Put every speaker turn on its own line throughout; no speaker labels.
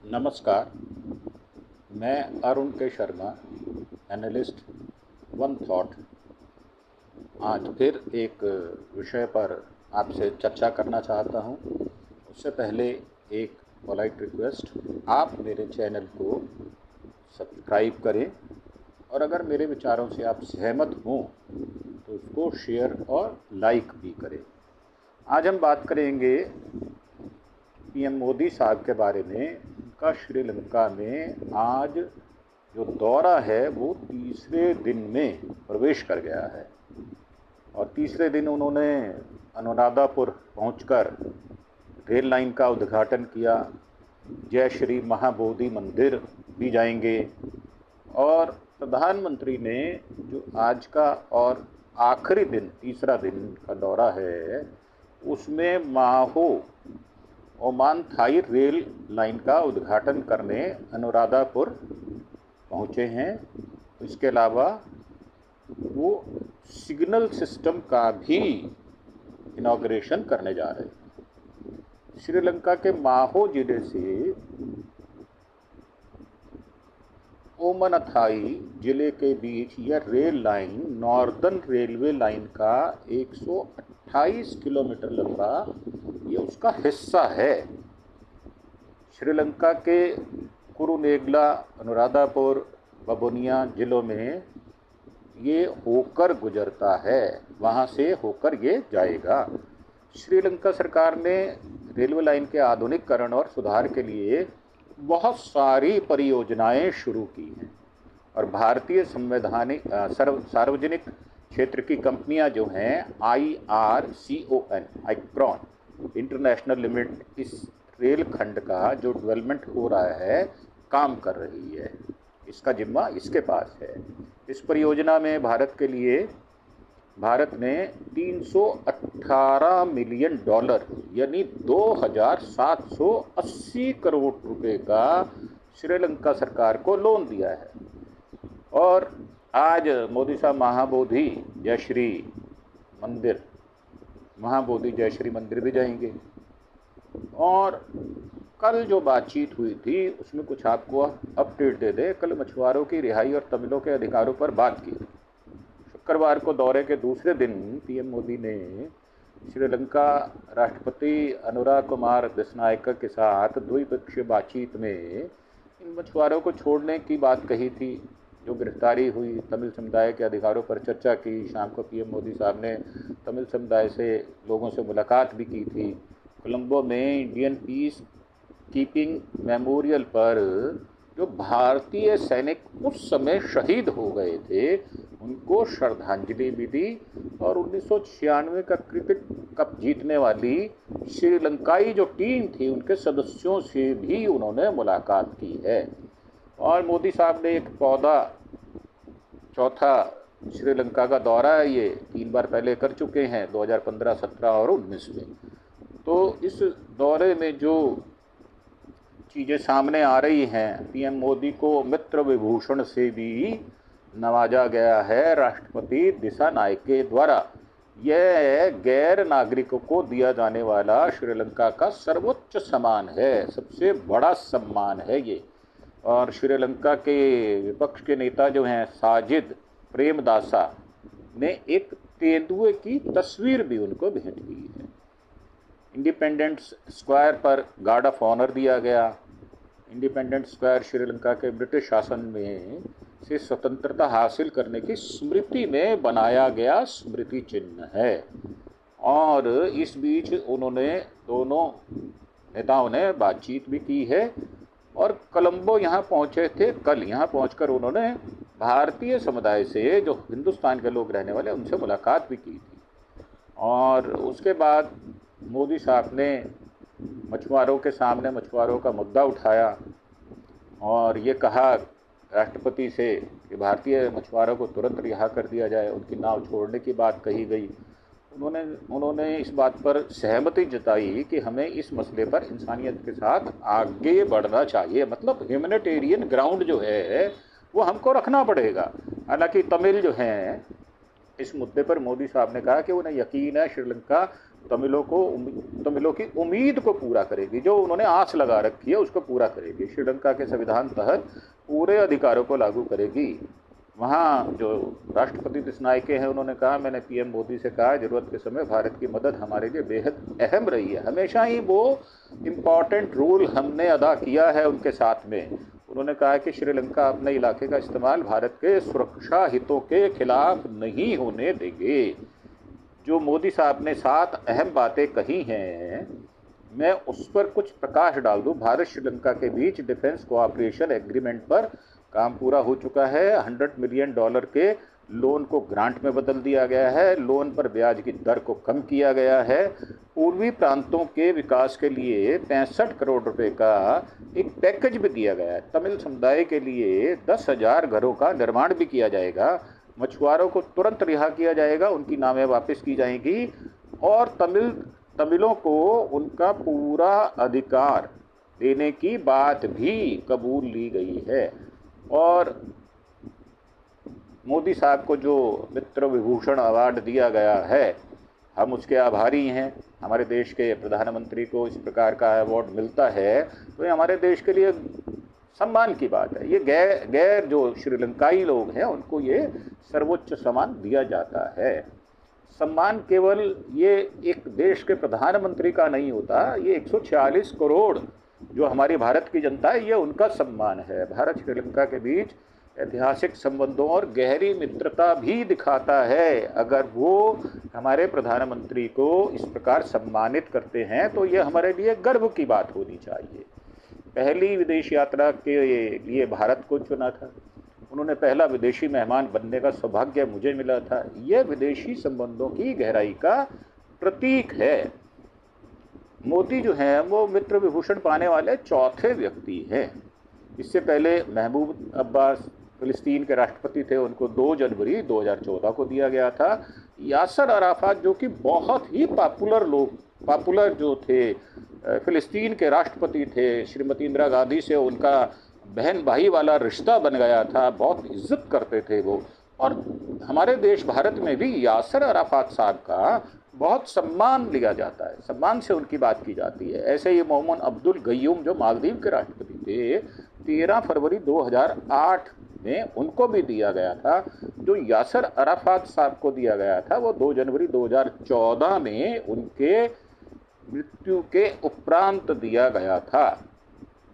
नमस्कार। मैं अरुण के शर्मा, एनालिस्ट वन थॉट, आज फिर एक विषय पर आपसे चर्चा करना चाहता हूं। उससे पहले एक पोलाइट रिक्वेस्ट, आप मेरे चैनल को सब्सक्राइब करें और अगर मेरे विचारों से आप सहमत हों तो उसको शेयर और लाइक भी करें। आज हम बात करेंगे पीएम मोदी साहब के बारे में। उनका श्रीलंका में आज जो दौरा है वो तीसरे दिन में प्रवेश कर गया है और तीसरे दिन उन्होंने अनुराधापुर पहुंचकर रेल लाइन का उद्घाटन किया। जय श्री महाबोधि मंदिर भी जाएंगे और प्रधानमंत्री ने जो आज का और आखिरी दिन, तीसरा दिन का दौरा है, उसमें माहो ओमान थाई रेल लाइन का उद्घाटन करने अनुराधापुर पहुँचे हैं। इसके अलावा वो सिग्नल सिस्टम का भी इनॉग्रेशन करने जा रहे हैं। श्रीलंका के माहो जिले से ओमनथाई जिले के बीच यह rail line northern railway line का 128 किलोमीटर लंबा ये उसका हिस्सा है। श्रीलंका के कुरुनेगला, अनुराधापुर, बबोनिया जिलों में ये होकर गुजरता है, वहाँ से होकर ये जाएगा। श्रीलंका सरकार ने रेलवे लाइन के आधुनिकीकरण और सुधार के लिए बहुत सारी परियोजनाएं शुरू की हैं और भारतीय संवैधानिक सार्वजनिक क्षेत्र की कंपनियां जो हैं आईक्रॉन इंटरनेशनल लिमिटेड, इस रेल खंड का जो डेवलपमेंट हो रहा है काम कर रही है। इसका जिम्मा इसके पास है। इस परियोजना में भारत ने $318 मिलियन यानी 2,780 करोड़ रुपए का श्रीलंका सरकार को लोन दिया है। और आज मोदी साहब महाबोधि जय श्री मंदिर भी जाएंगे। और कल जो बातचीत हुई थी उसमें कुछ आपको अपडेट दे दे। कल मछुआरों की रिहाई और तमिलों के अधिकारों पर बात की। शुक्रवार को दौरे के दूसरे दिन पीएम मोदी ने श्रीलंका राष्ट्रपति अनुरा कुमार दिसनायक के साथ द्विपक्षीय बातचीत में इन मछुआरों को छोड़ने की बात कही थी जो गिरफ्तारी हुई। तमिल समुदाय के अधिकारों पर चर्चा की। शाम को पीएम मोदी साहब ने तमिल समुदाय से लोगों से मुलाकात भी की थी। कोलंबो में इंडियन पीस कीपिंग मेमोरियल पर जो भारतीय सैनिक उस समय शहीद हो गए थे उनको श्रद्धांजलि भी दी और 1996 का क्रिकेट कप जीतने वाली श्रीलंकाई जो टीम थी उनके सदस्यों से भी उन्होंने मुलाकात की है। और मोदी साहब ने एक चौथा श्रीलंका का दौरा है, ये 3 बार पहले कर चुके हैं, 2015, 17 और 19 में। तो इस दौरे में जो चीज़ें सामने आ रही हैं, पीएम मोदी को मित्र विभूषण से भी नवाजा गया है राष्ट्रपति दिसानायक के द्वारा। यह गैर नागरिकों को दिया जाने वाला श्रीलंका का सर्वोच्च सम्मान है, सबसे बड़ा सम्मान है ये। और श्रीलंका के विपक्ष के नेता जो हैं साजिद प्रेमदासा ने एक तेंदुए की तस्वीर भी उनको भेंट की है। इंडिपेंडेंस स्क्वायर पर गार्ड ऑफ ऑनर दिया गया। इंडिपेंडेंस स्क्वायर श्रीलंका के ब्रिटिश शासन में से स्वतंत्रता हासिल करने की स्मृति में बनाया गया स्मृति चिन्ह है। और इस बीच दोनों नेताओं ने बातचीत भी की है और कोलंबो यहाँ पहुँचे थे। कल यहाँ पहुँचकर उन्होंने भारतीय समुदाय से जो हिंदुस्तान के लोग रहने वाले उनसे मुलाकात भी की थी। और उसके बाद मोदी साहब ने मछुआरों के सामने मछुआरों का मुद्दा उठाया और ये कहा राष्ट्रपति से कि भारतीय मछुआरों को तुरंत रिहा कर दिया जाए, उनकी नाव छोड़ने की बात कही गई। उन्होंने इस बात पर सहमति जताई कि हमें इस मसले पर इंसानियत के साथ आगे बढ़ना चाहिए, मतलब ह्यूमैनिटेरियन ग्राउंड जो है वो हमको रखना पड़ेगा। हालांकि तमिल जो हैं इस मुद्दे पर मोदी साहब ने कहा कि उन्हें यकीन है श्रीलंका तमिलों की उम्मीद को पूरा करेगी, जो उन्होंने आस लगा रखी है उसको पूरा करेगी। श्रीलंका के संविधान तहत पूरे अधिकारों को लागू करेगी। वहाँ जो राष्ट्रपति दिसनायके हैं उन्होंने कहा, मैंने पीएम मोदी से कहा, ज़रूरत के समय भारत की मदद हमारे लिए बेहद अहम रही है। हमेशा ही वो इम्पॉर्टेंट रोल हमने अदा किया है उनके साथ में। उन्होंने कहा कि श्रीलंका अपने इलाके का इस्तेमाल भारत के सुरक्षा हितों के खिलाफ नहीं होने देंगे। जो मोदी साहब ने 7 अहम बातें कही हैं, मैं उस पर कुछ प्रकाश डाल दूं। भारत श्रीलंका के बीच डिफेंस कोऑपरेशन एग्रीमेंट पर काम पूरा हो चुका है। $100 मिलियन के लोन को ग्रांट में बदल दिया गया है। लोन पर ब्याज की दर को कम किया गया है। पूर्वी प्रांतों के विकास के लिए 65 करोड़ रुपए का एक पैकेज भी दिया गया है। तमिल समुदाय के लिए 10,000 घरों का निर्माण भी किया जाएगा। मछुआरों को तुरंत रिहा किया जाएगा, उनकी नामें वापस की जाएंगी और तमिलों को उनका पूरा अधिकार देने की बात भी कबूल ली गई है। और मोदी साहब को जो मित्र विभूषण अवार्ड दिया गया है, हम उसके आभारी हैं। हमारे देश के प्रधानमंत्री को इस प्रकार का अवार्ड मिलता है तो ये हमारे देश के लिए सम्मान की बात है। ये गैर जो श्रीलंकाई लोग हैं उनको ये सर्वोच्च सम्मान दिया जाता है। सम्मान केवल ये एक देश के प्रधानमंत्री का नहीं होता, ये 146 करोड़ जो हमारी भारत की जनता है, ये उनका सम्मान है। भारत श्रीलंका के बीच ऐतिहासिक संबंधों और गहरी मित्रता भी दिखाता है। अगर वो हमारे प्रधानमंत्री को इस प्रकार सम्मानित करते हैं तो ये हमारे लिए गर्व की बात होनी चाहिए। पहली विदेश यात्रा के लिए भारत को चुना था, उन्होंने पहला विदेशी मेहमान बनने का सौभाग्य मुझे मिला था। यह विदेशी संबंधों की गहराई का प्रतीक है। मोदी जो हैं वो मित्र विभूषण पाने वाले चौथे व्यक्ति हैं। इससे पहले महमूद अब्बास फिलिस्तीन के राष्ट्रपति थे, उनको 2 जनवरी 2014 को दिया गया था। यासर अराफात जो कि बहुत ही पॉपुलर जो थे, फिलिस्तीन के राष्ट्रपति थे, श्रीमती इंदिरा गांधी से उनका बहन भाई वाला रिश्ता बन गया था, बहुत इज्जत करते थे वो। और हमारे देश भारत में भी यासर अराफात साहब का बहुत सम्मान लिया जाता है, सम्मान से उनकी बात की जाती है। ऐसे ही मोहम्मद अब्दुल गयूम जो मालदीव के राष्ट्रपति थे, 13 फरवरी 2008 में उनको भी दिया गया था। जो यासर अराफात साहब को दिया गया था वो 2 जनवरी 2014 में उनके मृत्यु के उपरांत दिया गया था।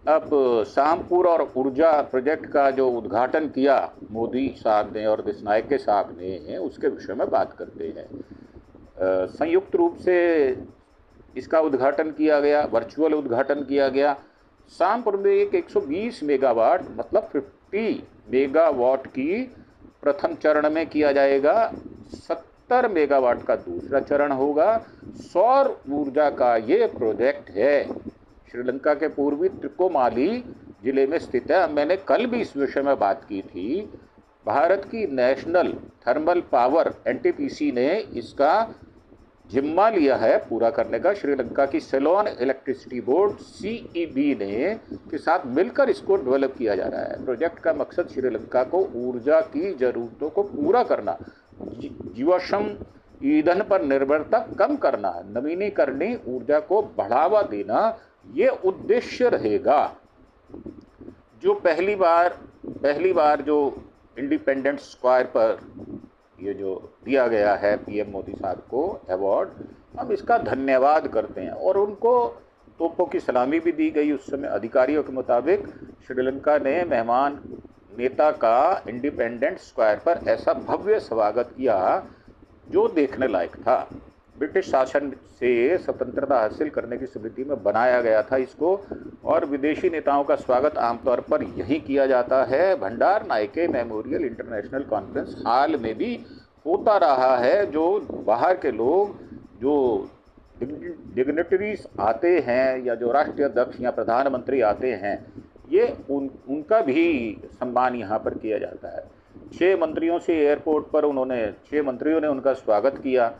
अब शामपुर और ऊर्जा प्रोजेक्ट का जो उद्घाटन किया मोदी साहब ने और दिसनायके साहब ने, उसके विषय में बात करते हैं। संयुक्त रूप से इसका उद्घाटन किया गया, वर्चुअल उद्घाटन किया गया। शामपुर में एक 120 मेगावाट मतलब 50 मेगावाट की प्रथम चरण में किया जाएगा, 70 मेगावाट का दूसरा चरण होगा। सौर ऊर्जा का ये प्रोजेक्ट है, श्रीलंका के पूर्वी त्रिकोमाली जिले में स्थित है। मैंने कल भी इस विषय में बात की थी। भारत की नेशनल थर्मल पावर एनटीपीसी ने इसका जिम्मा लिया है पूरा करने का। श्रीलंका की सेलोन इलेक्ट्रिसिटी बोर्ड सीईबी ने के साथ मिलकर इसको डेवलप किया जा रहा है। प्रोजेक्ट का मकसद श्रीलंका को ऊर्जा की ज़रूरतों को पूरा करना, जीवाश्म ईंधन पर निर्भरता कम करना, नवीनीकरणीय ऊर्जा को बढ़ावा देना, ये उद्देश्य रहेगा। जो पहली बार जो इंडिपेंडेंस स्क्वायर पर ये जो दिया गया है पीएम मोदी साहब को अवार्ड, हम इसका धन्यवाद करते हैं। और उनको तोपों की सलामी भी दी गई। उस समय अधिकारियों के मुताबिक श्रीलंका ने मेहमान नेता का इंडिपेंडेंस स्क्वायर पर ऐसा भव्य स्वागत किया जो देखने लायक था। ब्रिटिश शासन से स्वतंत्रता हासिल करने की स्मृति में बनाया गया था इसको, और विदेशी नेताओं का स्वागत आमतौर पर यही किया जाता है। भंडार नायके मेमोरियल इंटरनेशनल कॉन्फ्रेंस हाल में भी होता रहा है। जो बाहर के लोग, जो डिग्नेटरीज आते हैं या जो राष्ट्रीय अध्यक्ष या प्रधानमंत्री आते हैं, ये उनका भी सम्मान यहाँ पर किया जाता है। 6 मंत्रियों से एयरपोर्ट पर 6 मंत्रियों ने उनका स्वागत किया।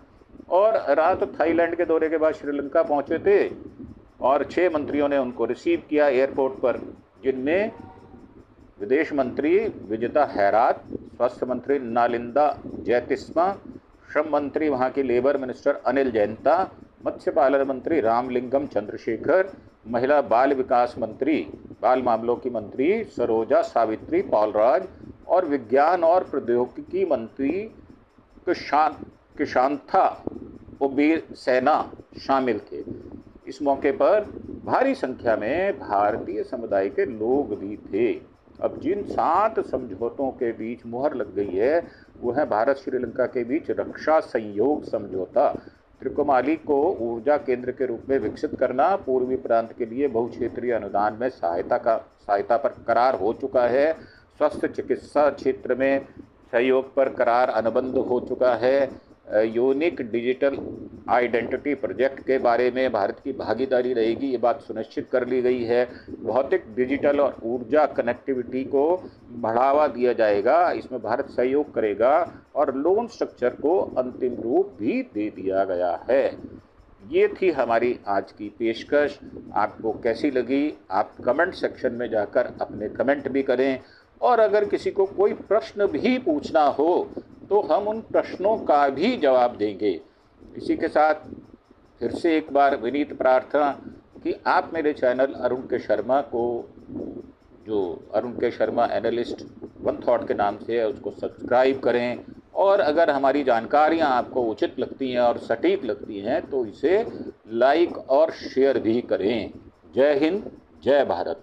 और रात थाईलैंड के दौरे के बाद श्रीलंका पहुंचे थे और 6 मंत्रियों ने उनको रिसीव किया एयरपोर्ट पर, जिनमें विदेश मंत्री विजिता हैरात, स्वास्थ्य मंत्री नालिंदा जयतिस्मा, श्रम मंत्री वहां के लेबर मिनिस्टर अनिल जैंता मत्स्य पालन मंत्री रामलिंगम चंद्रशेखर, महिला बाल विकास मंत्री, बाल मामलों की मंत्री सरोजा सावित्री पॉलराज और विज्ञान और प्रौद्योगिकी मंत्री किशांथा उबेर सेना शामिल थे। इस मौके पर भारी संख्या में भारतीय समुदाय के लोग भी थे। अब जिन 7 समझौतों के बीच मुहर लग गई है वो है भारत श्रीलंका के बीच रक्षा सहयोग समझौता, त्रिकोमाली को ऊर्जा केंद्र के रूप में विकसित करना, पूर्वी प्रांत के लिए बहुक्षेत्रीय अनुदान में सहायता पर करार हो चुका है, स्वास्थ्य चिकित्सा क्षेत्र में सहयोग पर करार अनुबंध हो चुका है, यूनिक डिजिटल आइडेंटिटी प्रोजेक्ट के बारे में भारत की भागीदारी रहेगी, ये बात सुनिश्चित कर ली गई है। भौतिक, डिजिटल और ऊर्जा कनेक्टिविटी को बढ़ावा दिया जाएगा, इसमें भारत सहयोग करेगा और लोन स्ट्रक्चर को अंतिम रूप भी दे दिया गया है। ये थी हमारी आज की पेशकश। आपको कैसी लगी आप कमेंट सेक्शन में जाकर अपने कमेंट भी करें, और अगर किसी को कोई प्रश्न भी पूछना हो तो हम उन प्रश्नों का भी जवाब देंगे। इसी के साथ फिर से एक बार विनीत प्रार्थना कि आप मेरे चैनल अरुण के शर्मा को, जो अरुण के शर्मा एनालिस्ट वन थॉट के नाम से है, उसको सब्सक्राइब करें, और अगर हमारी जानकारियां आपको उचित लगती हैं और सटीक लगती हैं तो इसे लाइक और शेयर भी करें। जय हिंद, जय भारत।